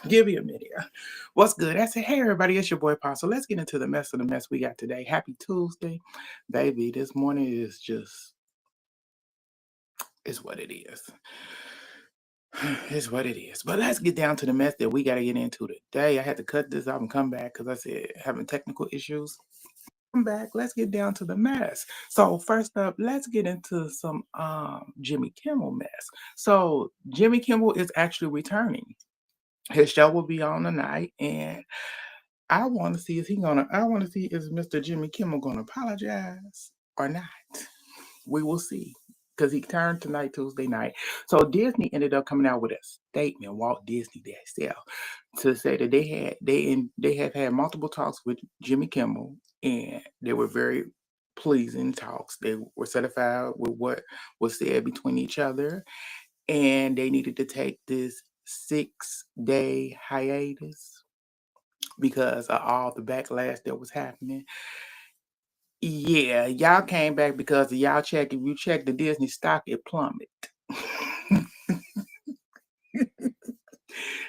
Give me a minute. What's good? I said, hey everybody, it's your boy Paul. So let's get into the mess of the mess we got today. Happy Tuesday. Baby, this morning is just it's what it is. It's what it is. But let's get down to the mess that we gotta get into today. I had to cut this off and come back because I said having technical issues. Come back. Let's get down to the mess. So first up, let's get into some Jimmy Kimmel mess. So Jimmy Kimmel is actually returning. His show will be on tonight, and I want to see I want to see is Mr. Jimmy Kimmel gonna apologize or not. We will see. Because he turned tonight, Tuesday night. So Disney ended up coming out with a statement, Walt Disney themselves, to say that they have had multiple talks with Jimmy Kimmel, and they were very pleasing talks. They were satisfied with what was said between each other, and they needed to take this 6-day hiatus because of all the backlash that was happening. Yeah, y'all came back because of y'all check. If you check the Disney stock, it plummeted.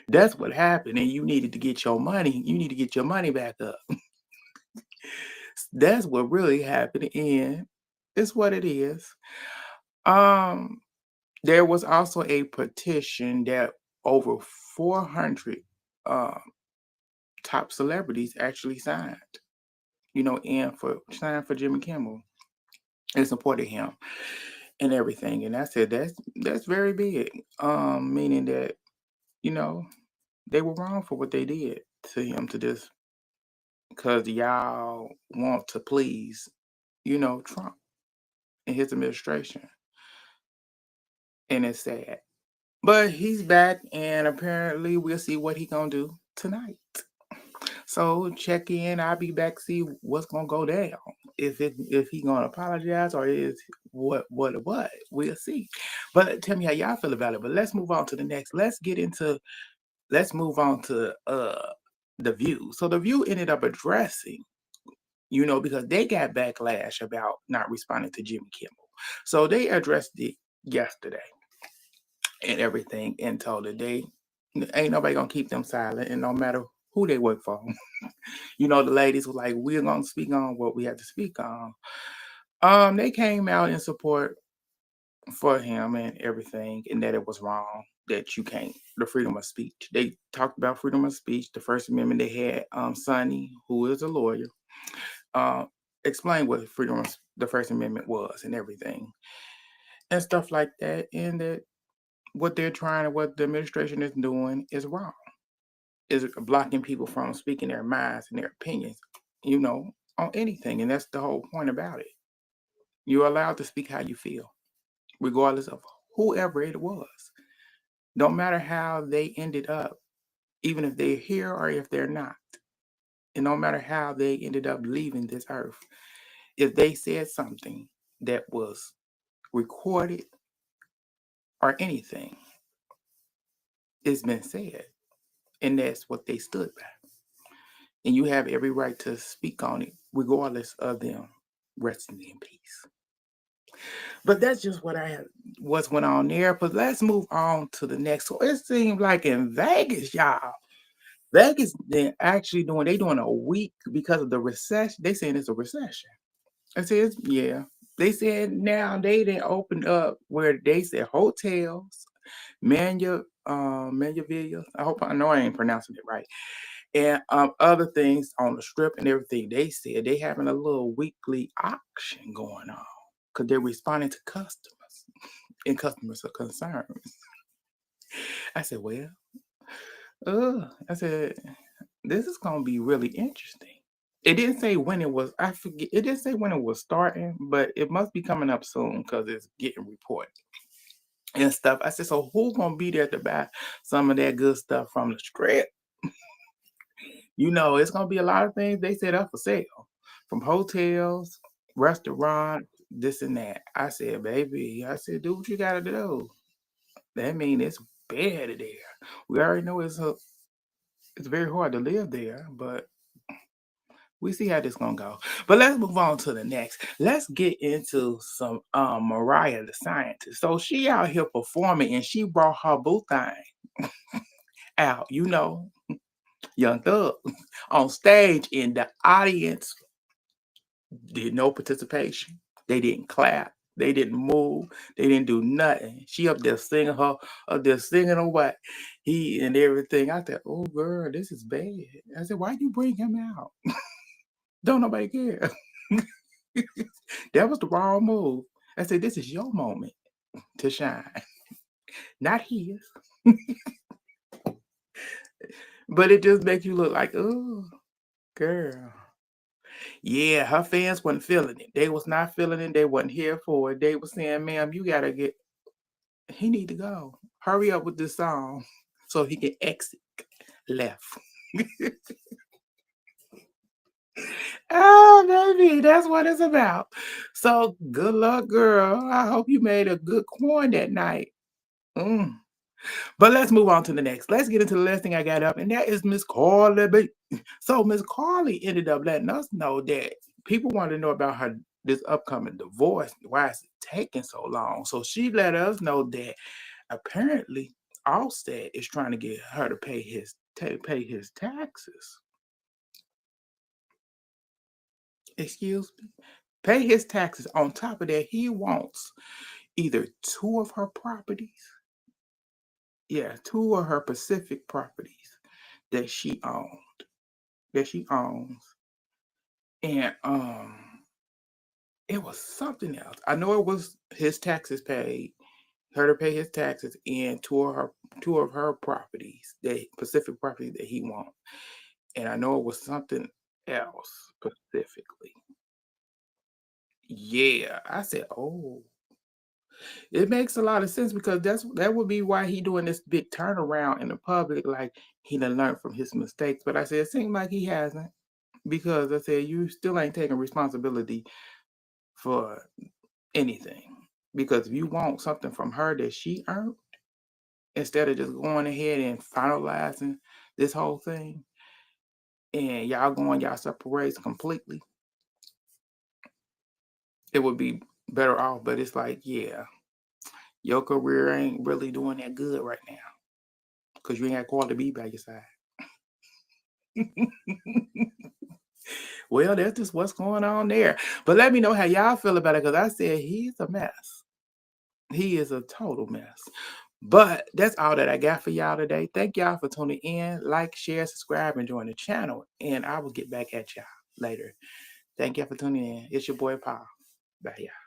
That's what happened, and you needed to get your money. You need to get your money back up. That's what really happened, and it's what it is. Um, there was also a petition that over 400 um top celebrities actually signed. And signed for Jimmy Kimmel and supported him and everything. And I said that's very big. Meaning that you know they were wrong for what they did to him to this because y'all want to please Trump and his administration, and it's sad. But he's back, and apparently we'll see what he gonna do tonight. So check in. I'll be back. See what's gonna go down. If he gonna apologize or is what we'll see. But tell me how y'all feel about it. But let's move on to the next. Let's move on to the View. So the View ended up addressing, because they got backlash about not responding to Jimmy Kimmel. So they addressed it yesterday and everything and told that they ain't nobody gonna keep them silent, and no matter who they work for. The ladies were like, we're gonna speak on what we have to speak on. They came out in support for him and everything, and that it was wrong that you can't the freedom of speech. They talked about freedom of speech, the First Amendment. They had Sonny, who is a lawyer, uh, explain what the First Amendment was and everything and stuff like that, and that what the administration is doing is wrong. Is blocking people from speaking their minds and their opinions, on anything, and that's the whole point about it. You're allowed to speak how you feel, regardless of whoever it was. Don't matter how they ended up, even if they're here or if they're not. And no matter how they ended up leaving this earth, if they said something that was recorded or anything, it's been said. And that's what they stood by. And you have every right to speak on it, regardless of them resting in peace. But that's just what's went on there. But let's move on to the next. So it seems like in Vegas, y'all. Vegas they doing a week because of the recession. They saying it's a recession. I said, yeah. They said now they didn't open up where they said hotels, Manuvilla. I know I ain't pronouncing it right. And other things on the strip and everything. They said they having a little weekly auction going on because they're responding to customers and customers are concerned. I said, well, I said, this is gonna be really interesting. It didn't say when it was. I forget. It didn't say when it was starting, but it must be coming up soon because it's getting reported and stuff. I said, so who gonna be there to buy some of that good stuff from the strip? It's gonna be a lot of things they set up for sale, from hotels, restaurants, this and that. I said, baby, do what you gotta do. That mean it's better there. We already know it's very hard to live there, but we see how this gonna go. But let's move on to the next. Let's get into some Mariah the scientist. So she out here performing and she brought her boo thing. out, Young Thug on stage, and the audience did no participation. They didn't clap. They didn't move. They didn't do nothing. She up there singing or what he and everything. I said, "Oh, girl, this is bad." I said, "Why you bring him out? Don't nobody care." That was the wrong move. I said, "This is your moment to shine, not his." But it just makes you look like, "Oh, girl." Yeah, her fans wasn't feeling it. They was not feeling it. They wasn't here for it. They was saying, "Ma'am, you gotta get. He need to go. Hurry up with this song so he can exit left." Oh, baby, that's what it's about. So good luck, girl. I hope you made a good coin that night. Mm. But let's move on to the next. Let's get into the last thing I got up, and that is Miss Carly. So Miss Carly ended up letting us know that people want to know about her this upcoming divorce. Why is it taking so long? So she let us know that apparently Allstate is trying to get her to pay his taxes. Excuse me. Pay his taxes. On top of that, he wants either two of her properties. Yeah, two of her Pacific properties that she owned, that she owns. And it was something else. I know it was his taxes paid, her to pay his taxes, and two of her properties, the Pacific properties that he wants. And I know it was something else specifically. Yeah. I said, "Oh, it makes a lot of sense because that would be why he doing this big turnaround in the public, like he done learned from his mistakes." But I said, it seems like he hasn't, because I said you still ain't taking responsibility for anything. Because if you want something from her that she earned, instead of just going ahead and finalizing this whole thing, and y'all going y'all separate ways completely, it would be better off. But it's like, yeah, your career ain't really doing that good right now because you ain't got Cardi B by your side. Well, that's just what's going on there. But let me know how y'all feel about it, because I said he's a mess. He is a total mess. But that's all that I got for y'all today. Thank y'all for tuning in. Like, share, subscribe, and join the channel. And I will get back at y'all later. Thank y'all for tuning in. It's your boy Paul. Bye, y'all.